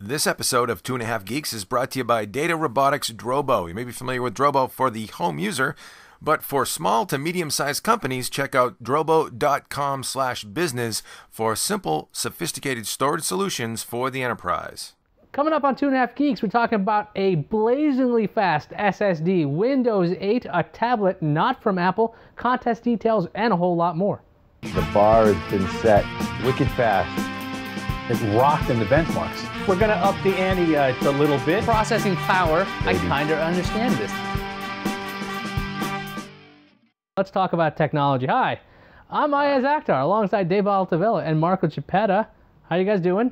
This episode of 2.5 Geeks is brought to you by Data Robotics Drobo. You may be familiar with Drobo for the home user, but for small to medium-sized companies, check out drobo.com/business for simple, sophisticated storage solutions for the enterprise. Coming up on 2.5 Geeks, we're talking about a blazingly fast SSD, Windows 8, a tablet not from Apple, contest details, and a whole lot more. The bar has been set wicked fast. It rocked in the benchmarks. We're going to up the ante a little bit. Processing power, I kind of understand this. Let's talk about technology. Hi, I'm Iyaz Akhtar, alongside Dave Altavella and Marco Chiappetta. How you guys doing?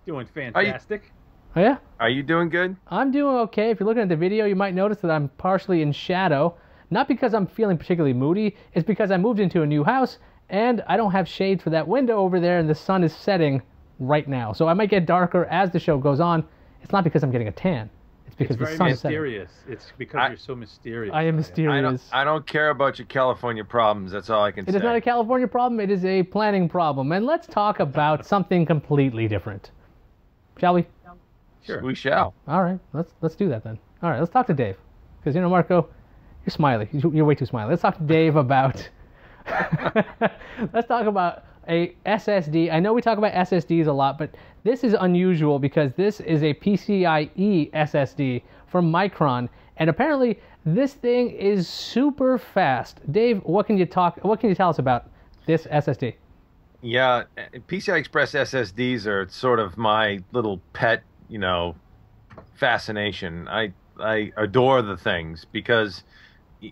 Doing fantastic. Oh yeah? Are you doing good? I'm doing okay. If you're looking at the video, you might notice that I'm partially in shadow. Not because I'm feeling particularly moody, it's because I moved into a new house and I don't have shade for that window over there and the sun is setting right now. So I might get darker as the show goes on. It's not because I'm getting a tan. It's because the sun is setting. It's very mysterious. It's because you're so mysterious. I am mysterious. I don't care about your California problems. That's all I can say. It is not a California problem. It is a planning problem. And let's talk about something completely different. Shall we? Sure. We shall. All right. Let's do that then. All right. Let's talk to Dave. Because, you know, Marco, you're smiley. You're way too smiley. Let's talk to Dave about... Let's talk about a SSD. I know we talk about SSDs a lot, but this is unusual because this is a PCIe SSD from Micron, and apparently this thing is super fast. Dave, what can you tell us about this SSD? Yeah, PCI Express SSDs are sort of my little pet, fascination. I adore the things because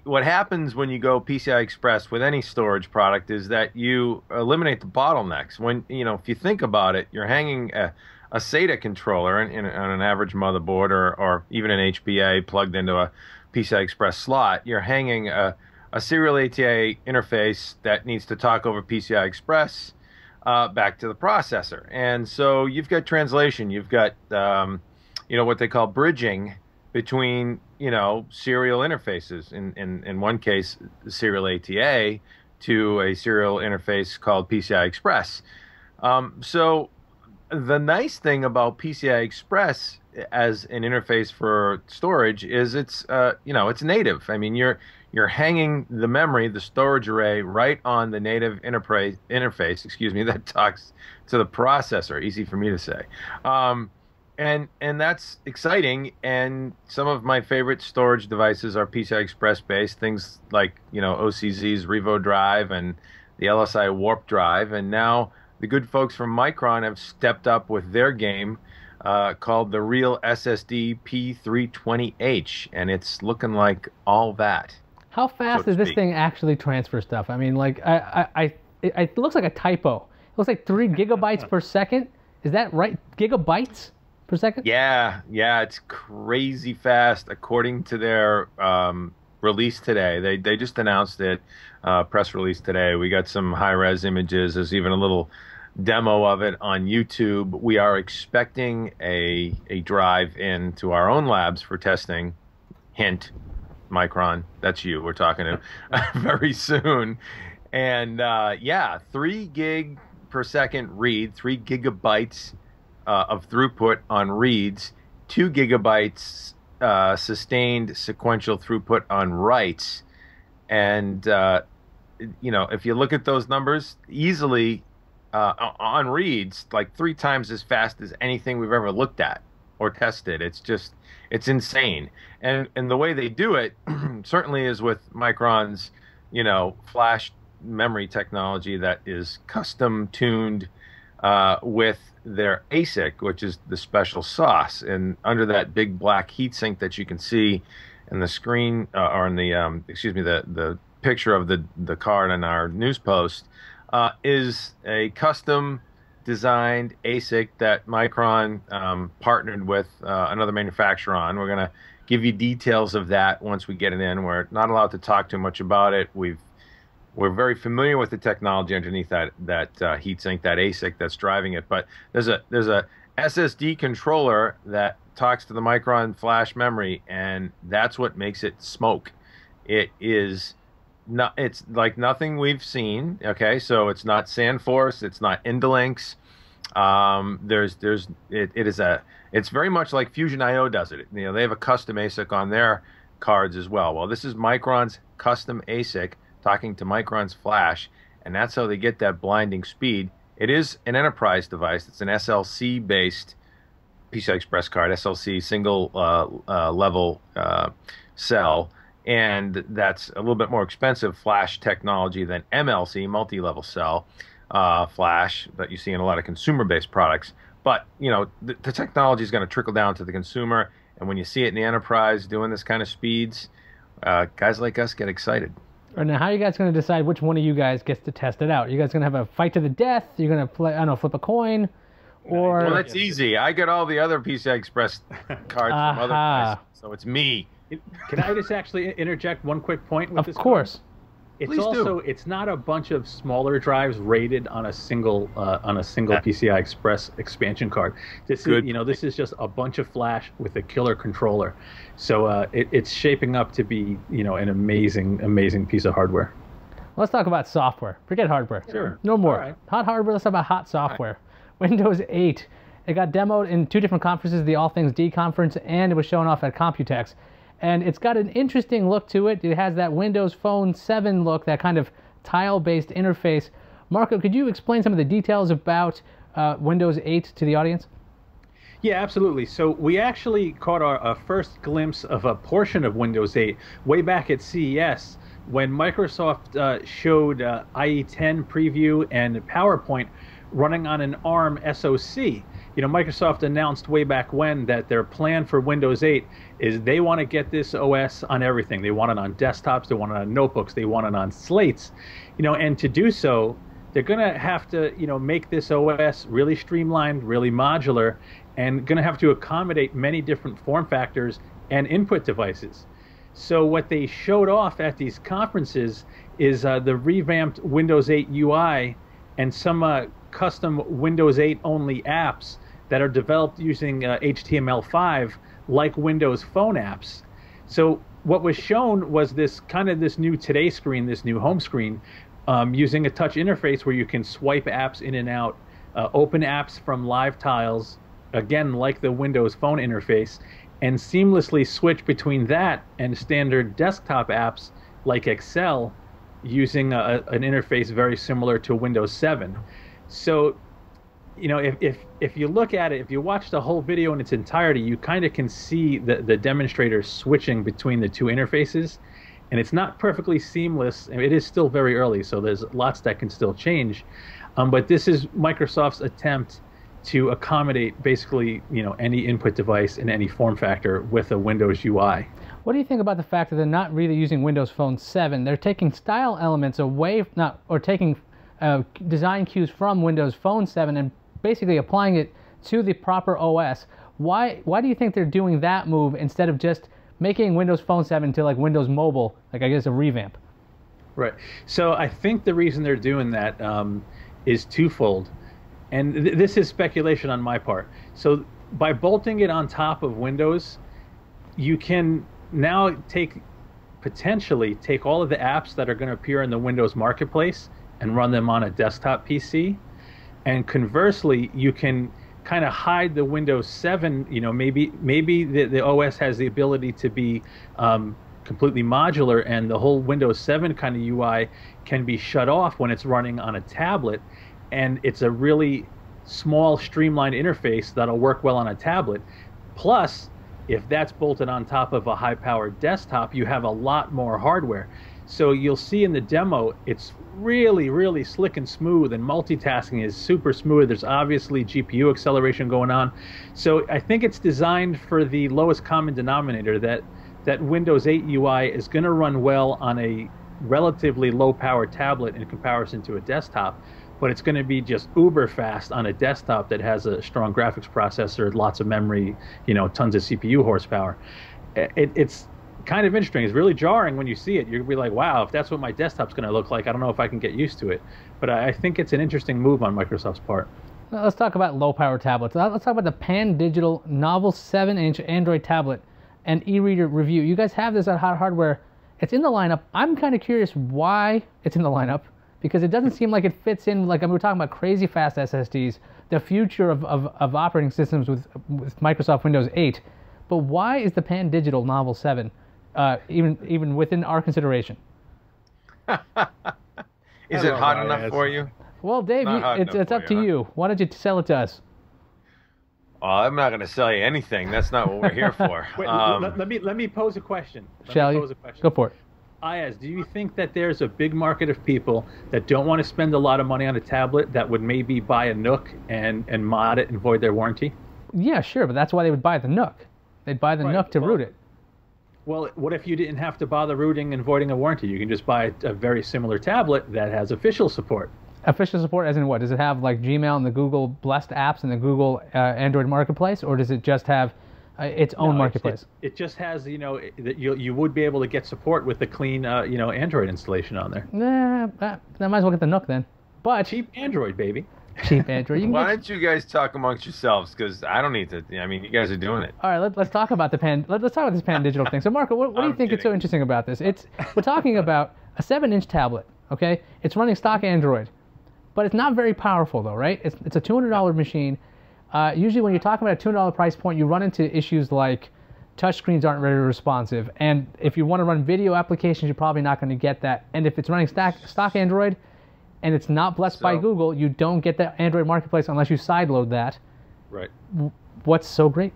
what happens when you go PCI Express with any storage product is that you eliminate the bottlenecks. When if you think about it, you're hanging a SATA controller on an average motherboard or even an HBA plugged into a PCI Express slot. You're hanging a serial ATA interface that needs to talk over PCI Express back to the processor, and so you've got translation. You've got what they call bridging between serial interfaces, in one case serial ATA to a serial interface called PCI Express. So the nice thing about PCI Express as an interface for storage is it's native. I mean, you're hanging the memory, the storage array, right on the native interface that talks to the processor. Easy for me to say. And that's exciting, and some of my favorite storage devices are PCI Express based, things like OCZ's Revo drive and the LSI Warp drive, and now the good folks from Micron have stepped up with their game called the RealSSD P320h, and it's looking like all that. How fast does this thing actually transfer stuff? I mean, like it looks like a typo. It looks like 3 gigabytes per second. Is that right? Gigabytes per second? Yeah, it's crazy fast. According to their release today, they just announced it, press release today. We got some high-res images. There's even a little demo of it on YouTube. We are expecting a drive into our own labs for testing. Hint, Micron, that's you we're talking to, very soon. And 3 gig per second read, 3 gigabytes of throughput on reads, 2 gigabytes sustained sequential throughput on writes, and if you look at those numbers, easily on reads, like 3 times as fast as anything we've ever looked at or tested. It's insane, and the way they do it certainly is with Micron's flash memory technology that is custom tuned with their ASIC, which is the special sauce, and under that big black heatsink that you can see in the screen or in the the picture of the card on our news post is a custom designed ASIC that Micron partnered with another manufacturer on. We're going to give you details of that once we get it in. We're not allowed to talk too much about it. We're very familiar with the technology underneath that heatsink, that ASIC that's driving it. But there's a SSD controller that talks to the Micron flash memory, and that's what makes it smoke. It's like nothing we've seen. Okay, so it's not SandForce, it's not Indalinks, It's very much like Fusion IO does it. You know, they have a custom ASIC on their cards as well. Well, this is Micron's custom ASIC talking to Micron's flash, and that's how they get that blinding speed. It is an enterprise device. It's an SLC based PCI Express card, SLC single level cell, and that's a little bit more expensive flash technology than MLC, multi-level cell flash, that you see in a lot of consumer-based products. But you know, the technology is going to trickle down to the consumer, and when you see it in the enterprise doing this kind of speeds, guys like us get excited. All right, now, how are you guys going to decide which one of you guys gets to test it out? You guys going to have a fight to the death? You're going to play, I don't know, flip a coin? Or... Well, that's easy. I get all the other PCI Express cards from other guys, so it's me. Can I just actually interject one quick point with this? Of course. Card? It's not a bunch of smaller drives rated on a single PCI Express expansion card. This is just a bunch of flash with a killer controller. So it's shaping up to be, you know, an amazing piece of hardware. Let's talk about software. Forget hardware. Sure. No more. All right. Hot hardware. Let's talk about hot software. Windows 8. It got demoed in 2 different conferences, the All Things D conference, and it was shown off at Computex. And it's got an interesting look to it. It has that Windows Phone 7 look, that kind of tile-based interface. Marco, could you explain some of the details about Windows 8 to the audience? Yeah, absolutely. So we actually caught our first glimpse of a portion of Windows 8 way back at CES when Microsoft showed IE10 preview and PowerPoint running on an ARM SoC. You know, Microsoft announced way back when that their plan for Windows 8 is they want to get this OS on everything. They want it on desktops, they want it on notebooks, they want it on slates. You know, and to do so, they're going to have to, you know, make this OS really streamlined, really modular, and going to have to accommodate many different form factors and input devices. So what they showed off at these conferences is the revamped Windows 8 UI and some custom Windows 8 only apps that are developed using HTML5 like Windows Phone apps. So what was shown was this new Today screen, this new home screen, using a touch interface where you can swipe apps in and out, open apps from live tiles, again like the Windows Phone interface, and seamlessly switch between that and standard desktop apps like Excel using an interface very similar to Windows 7. So, you know, if you look at it, if you watch the whole video in its entirety, you kind of can see the demonstrator switching between the 2 interfaces, and it's not perfectly seamless. It is still very early, so there's lots that can still change. But this is Microsoft's attempt to accommodate basically, you know, any input device in any form factor with a Windows UI. What do you think about the fact that they're not really using Windows Phone 7? They're taking style elements away, taking design cues from Windows Phone 7 and basically applying it to the proper OS. Why do you think they're doing that move instead of just making Windows Phone 7 into like Windows Mobile, like I guess a revamp? Right. So I think the reason they're doing that is twofold. And this is speculation on my part. So by bolting it on top of Windows, you can now potentially take all of the apps that are going to appear in the Windows Marketplace and run them on a desktop PC. And conversely, you can kind of hide the Windows 7, you know, maybe the OS has the ability to be completely modular, and the whole Windows 7 kind of UI can be shut off when it's running on a tablet, and it's a really small, streamlined interface that'll work well on a tablet. Plus, if that's bolted on top of a high-powered desktop, you have a lot more hardware. So you'll see in the demo, it's really slick and smooth, and multitasking is super smooth. There's obviously GPU acceleration going on. So I think it's designed for the lowest common denominator, that Windows 8 UI is going to run well on a relatively low-powered tablet in comparison to a desktop, but it's going to be just uber fast on a desktop that has a strong graphics processor, lots of memory, you know, tons of CPU horsepower. It's kind of interesting. It's really jarring when you see it. You'll be like, wow, if that's what my desktop's going to look like, I don't know if I can get used to it. But I think it's an interesting move on Microsoft's part. Now, let's talk about low-power tablets. Let's talk about the Pandigital Novel 7-inch Android tablet and eReader review. You guys have this at Hot Hardware. It's in the lineup. I'm kind of curious why it's in the lineup. because it doesn't seem like it fits in. Like, I mean, we're talking about crazy fast SSDs, the future of operating systems with Microsoft Windows 8. But why is the Pandigital Novel 7 even within our consideration? Is it hot enough for you? Well, Dave, it's up to you. Why don't you sell it to us? I'm not going to sell you anything. That's not what we're here for. Wait, let me pose a question. Shall you? Go for it. Iyaz, do you think that there's a big market of people that don't want to spend a lot of money on a tablet that would maybe buy a Nook and mod it and void their warranty? Yeah, sure, but that's why they would buy the Nook. They'd buy the Nook to root it. Well, what if you didn't have to bother rooting and voiding a warranty? You can just buy a very similar tablet that has official support. Official support as in what? Does it have like Gmail and the Google Blessed apps and the Google Android Marketplace, or does it just have its own marketplace? It just has, that you would be able to get support with the clean, Android installation on there. Nah, I might as well get the Nook then. But cheap Android, baby. Cheap Android. Why don't you guys talk amongst yourselves? Because I don't need to. I mean, you guys are doing it. All right, let's talk about let's talk about this Pandigital thing. So, Marco, what do you think is so interesting about this? We're talking about a 7-inch tablet. Okay, it's running stock Android, but it's not very powerful though, right? It's a $200 machine. Usually, when you're talking about a $200 price point, you run into issues like touchscreens aren't very responsive, and if you want to run video applications, you're probably not going to get that. And if it's running stock Android, and it's not blessed by Google, you don't get the Android Marketplace unless you sideload that. Right. What's so great?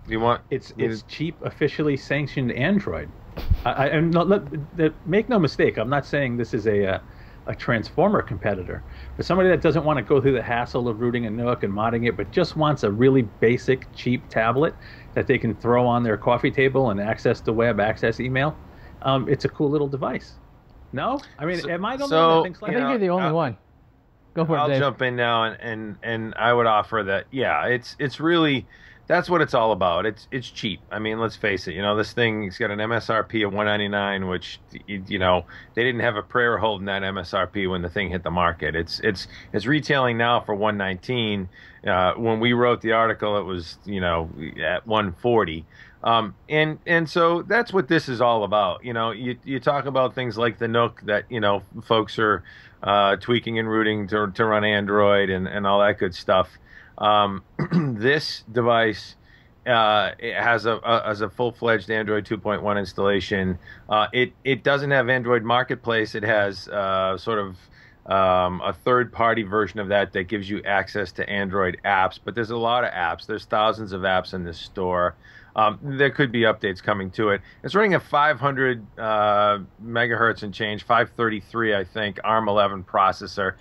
You want it's cheap, officially sanctioned Android. Make no mistake, I'm not saying this is a transformer competitor, but somebody that doesn't want to go through the hassle of rooting a Nook and modding it, but just wants a really basic, cheap tablet that they can throw on their coffee table and access the web, access email. It's a cool little device. No? I mean, am I the only one that thinks like that? I think you're the only one. Go for it, Dave. I'll jump in now, and I would offer that, yeah, it's really, that's what it's all about. It's cheap. I mean, let's face it. This thing's got an MSRP of $199, which, they didn't have a prayer holding that MSRP when the thing hit the market. It's retailing now for $119. When we wrote the article, it was, at $140. And so that's what this is all about. You talk about things like the Nook that, folks are tweaking and rooting to run Android and all that good stuff. This device it has a full-fledged Android 2.1 installation. It doesn't have Android Marketplace. It has sort of a third-party version of that gives you access to Android apps. But there's a lot of apps. There's thousands of apps in this store. There could be updates coming to it. It's running a 500 megahertz and change, 533, I think, ARM11 processor.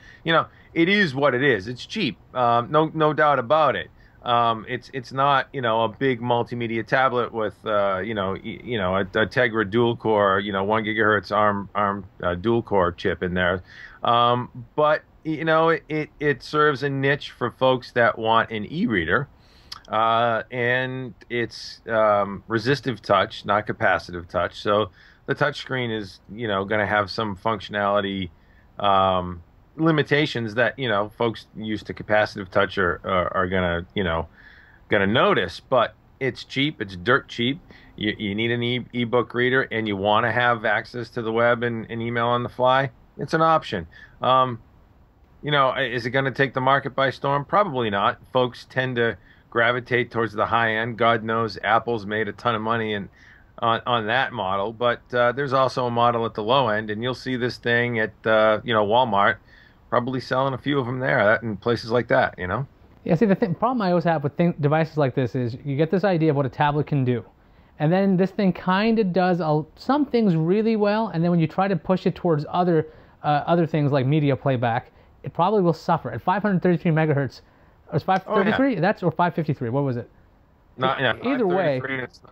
It is what it is. It's cheap, no doubt about it. It's not a big multimedia tablet with a Tegra dual core 1 gigahertz ARM dual core chip in there, but it serves a niche for folks that want an e-reader. And it's resistive touch, not capacitive touch. So the touch screen is, going to have some functionality limitations that, folks used to capacitive touch are gonna notice. But it's cheap. It's dirt cheap. You need an ebook reader, and you want to have access to the web and email on the fly. It's an option. Is it going to take the market by storm? Probably not. Folks tend to gravitate towards the high end. God knows Apple's made a ton of money on that model, but there's also a model at the low end, and you'll see this thing at Walmart, probably selling a few of them there in places like that. Yeah. See, the problem I always have with devices like this is you get this idea of what a tablet can do, and then this thing kind of does some things really well, and then when you try to push it towards other things like media playback, it probably will suffer at 533 megahertz. Or 533? Yeah. That's or 553. What was it? Either way,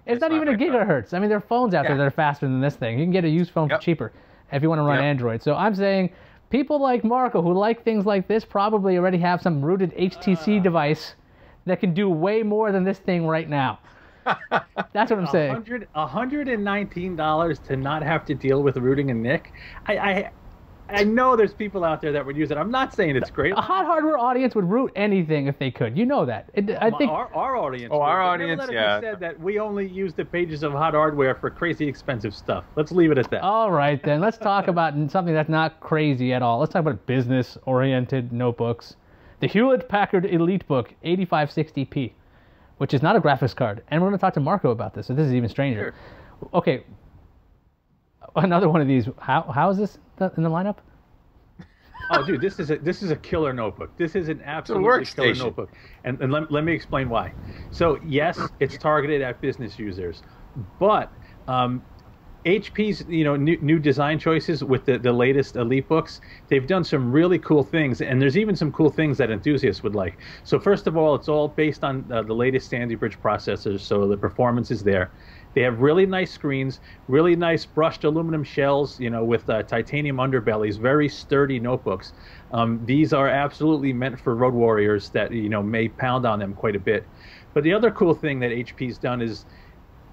it's not even a gigahertz. I mean, there are phones out there that are faster than this thing. You can get a used phone for cheaper if you want to run Android. So I'm saying people like Marco who like things like this probably already have some rooted HTC device that can do way more than this thing right now. That's what I'm saying. $119 to not have to deal with rooting a NIC. I know there's people out there that would use it. I'm not saying it's great. A Hot Hardware audience would root anything if they could. You know that. I think our audience. Oh, our would. audience, Never yeah. said that we only use the pages of Hot Hardware for crazy expensive stuff. Let's leave it at that. All right, then. Let's talk about something that's not crazy at all. Let's talk about business-oriented notebooks. The Hewlett-Packard Elitebook 8560p, which is not a graphics card. And we're going to talk to Marco about this, so this is even stranger. Sure. Okay. Another one of these. How is this in the lineup? Oh, dude, this is a killer notebook. This is an absolutely killer notebook. And let me explain why. So, yes, it's targeted at business users, but HP's new design choices with the latest Elitebooks, they've done some really cool things, and there's even some cool things that enthusiasts would like. So first of all, it's all based on the latest Sandy Bridge processors, so the performance is there. They have really nice screens, really nice brushed aluminum shells, with titanium underbellies, very sturdy notebooks. These are absolutely meant for road warriors that may pound on them quite a bit. But the other cool thing that HP's done is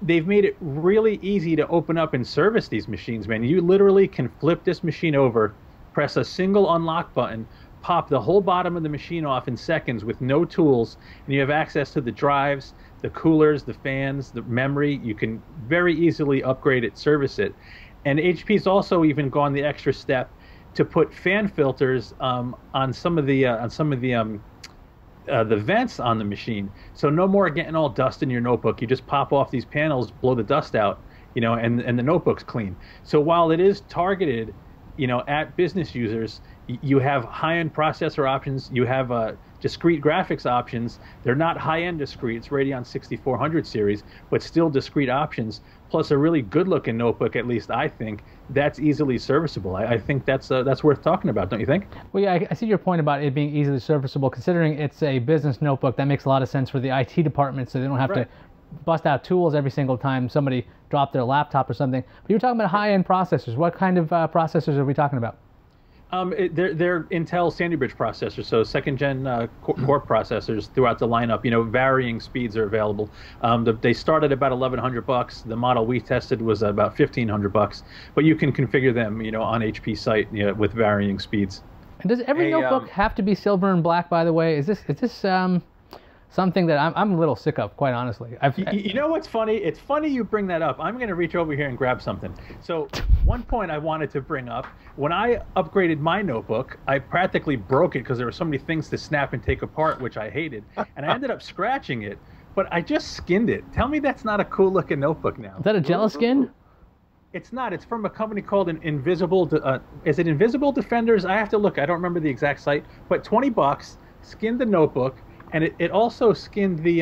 they've made it really easy to open up and service these machines, man. You literally can flip this machine over, press a single unlock button, pop the whole bottom of the machine off in seconds with no tools, and you have access to the drives, the coolers, the fans, the memory. You can very easily upgrade it, service it. And HP's also even gone the extra step to put fan filters on some of the vents on the machine. So no more getting all dust in your notebook. You just pop off these panels, blow the dust out, and the notebook's clean. So while it is targeted, at business users, you have high-end processor options. You have discrete graphics options. They're not high-end discrete. It's Radeon 6400 series, but still discrete options. Plus a really good-looking notebook, at least I think, that's easily serviceable. I think that's worth talking about, don't you think? Well, yeah, I see your point about it being easily serviceable. Considering it's a business notebook, that makes a lot of sense for the IT department, so they don't have to bust out tools every single time somebody dropped their laptop or something. But you're talking about high-end processors. What kind of processors are we talking about? They're Intel Sandy Bridge processors, so second-gen core processors throughout the lineup. Varying speeds are available. They start at about $1,100. The model we tested was about $1,500, but you can configure them, on HP site, with varying speeds. And does every notebook have to be silver and black? By the way, is this something that I'm a little sick of, quite honestly? You know what's funny? It's funny you bring that up. I'm going to reach over here and grab something. So one point I wanted to bring up, when I upgraded my notebook, I practically broke it because there were so many things to snap and take apart, which I hated. And I ended up scratching it, but I just skinned it. Tell me that's not a cool looking notebook now. Is that a gel skin? It's not. It's from a company called Invisible. Is it Invisible Defenders? I have to look. I don't remember the exact site. But $20, skinned the notebook. And it also skinned the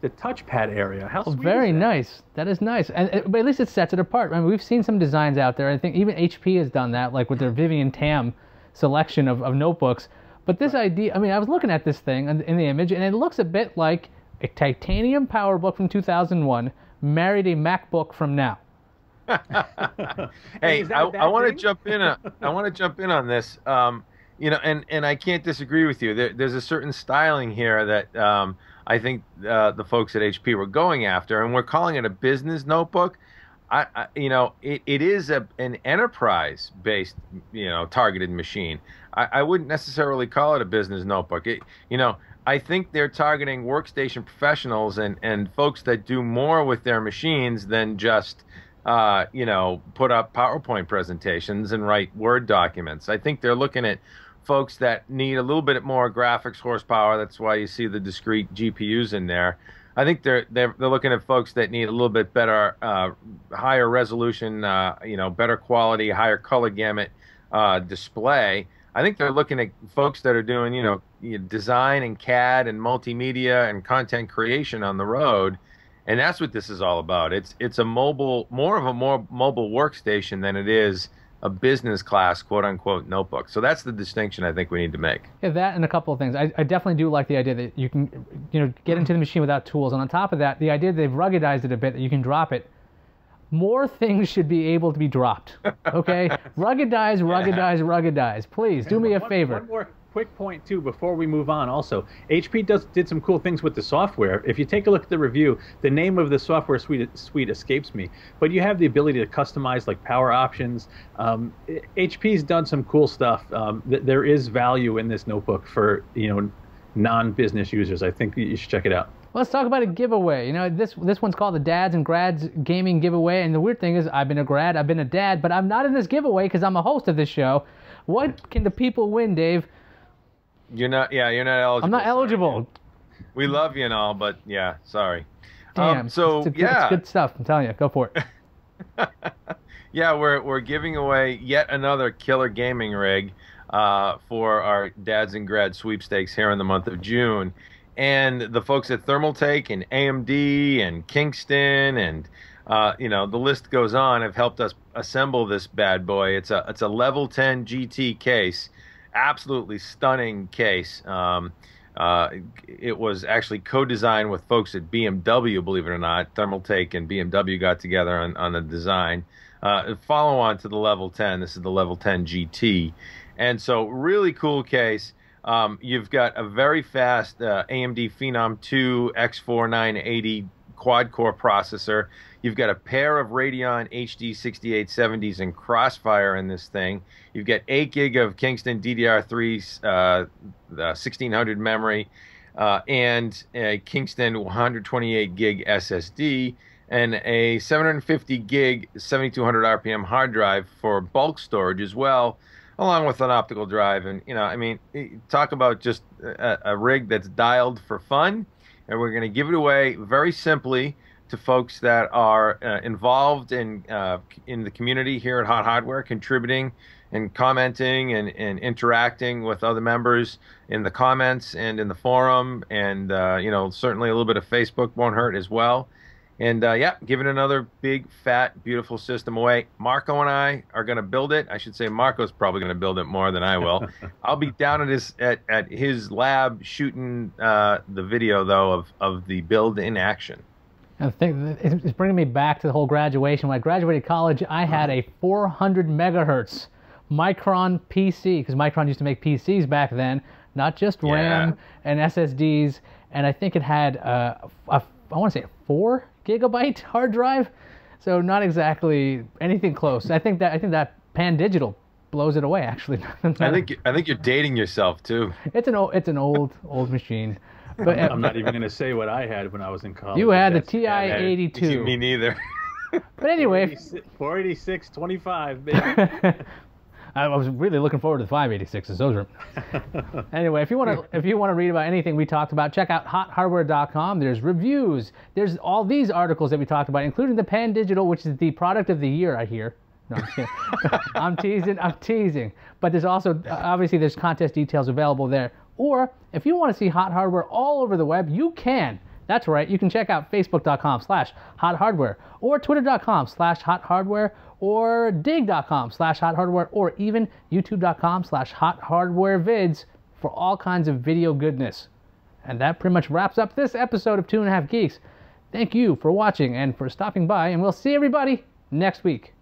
touchpad area. How sweet very is that? Nice. That is nice. But at least it sets it apart. I mean, we've seen some designs out there. I think even HP has done that, like with their Vivian Tam selection of notebooks. But this idea, I mean, I was looking at this thing in the image, and it looks a bit like a titanium PowerBook from 2001 married a MacBook from now. Hey, I want to jump in. I want to jump in on this. And I can't disagree with you. There's a certain styling here that I think the folks at HP were going after, and we're calling it a business notebook. It is an enterprise-based, targeted machine. I wouldn't necessarily call it a business notebook. I think they're targeting workstation professionals and folks that do more with their machines than just put up PowerPoint presentations and write Word documents. I think they're looking at folks that need a little bit more graphics horsepower. That's why you see the discrete GPUs in there. I think they're looking at folks that need a little bit better, higher resolution, better quality, higher color gamut display. I think they're looking at folks that are doing, design and CAD and multimedia and content creation on the road. And that's what this is all about. It's a more of a mobile workstation than it is a business class, quote unquote, notebook. So that's the distinction I think we need to make. Yeah, that and a couple of things. I definitely do like the idea that you can, get into the machine without tools. And on top of that, the idea that they've ruggedized it a bit, that you can drop it. More things should be able to be dropped. Okay, ruggedize. Please do me a favor. quick point too before we move on. Also, HP did some cool things with the software. If you take a look at the review, the name of the software suite escapes me, but you have the ability to customize like power options. HP's done some cool stuff. There is value in this notebook for non-business users. I think you should check it out. Well, let's talk about a giveaway. You know, this one's called the Dads and Grads Gaming Giveaway, and the weird thing is I've been a grad, I've been a dad, but I'm not in this giveaway because I'm a host of this show. What can the people win, Dave? You're not eligible. I'm not eligible. We love you and all, but yeah, sorry. Damn. It's good stuff. I'm telling you, go for it. Yeah, we're giving away yet another killer gaming rig for our Dads and Grad sweepstakes here in the month of June. And the folks at Thermaltake and AMD and Kingston and the list goes on, have helped us assemble this bad boy. It's a level 10 GT case, absolutely stunning case. It was actually co-designed with folks at BMW, believe it or not. Thermaltake and BMW got together on the design. Follow on to the level 10. This is the level 10 GT, and so really cool case. You've got a very fast AMD Phenom 2 X4 980 quad-core processor. You've got a pair of Radeon HD 6870s in Crossfire in this thing. You've got 8 gig of Kingston DDR3 1600 memory and a Kingston 128 gig SSD and a 750 gig 7200 RPM hard drive for bulk storage as well, along with an optical drive. And, talk about just a rig that's dialed for fun. And we're going to give it away very simply to folks that are involved in the community here at Hot Hardware, contributing and commenting and interacting with other members in the comments and in the forum. And, certainly a little bit of Facebook won't hurt as well. And, giving another big, fat, beautiful system away. Marco and I are going to build it. I should say Marco's probably going to build it more than I will. I'll be down at his lab shooting the video, though, of the build in action. I think it's bringing me back to the whole graduation. When I graduated college, I had a 400 megahertz Micron PC, because Micron used to make PCs back then, not just RAM and SSDs. And I think it had, I want to say, a 4 gigabyte hard drive, so not exactly anything close. I think that Pandigital blows it away. Actually, I think you're dating yourself too. It's an old machine. But I'm not even going to say what I had when I was in college. You had the TI-82. Me neither. But anyway, 486 25, baby. I was really looking forward to the 586s. Those are. Anyway, if you want to read about anything we talked about, check out HotHardware.com. There's reviews. There's all these articles that we talked about, including the Pandigital, which is the product of the year, I hear. No, I'm kidding. I'm teasing. But there's also, obviously, there's contest details available there. Or if you want to see Hot Hardware all over the web, you can. That's right. You can check out Facebook.com/HotHardware or Twitter.com/HotHardware or Dig.com/HotHardware or even YouTube.com/HotHardwareVids for all kinds of video goodness. And that pretty much wraps up this episode of 2.5 Geeks. Thank you for watching and for stopping by, and we'll see everybody next week.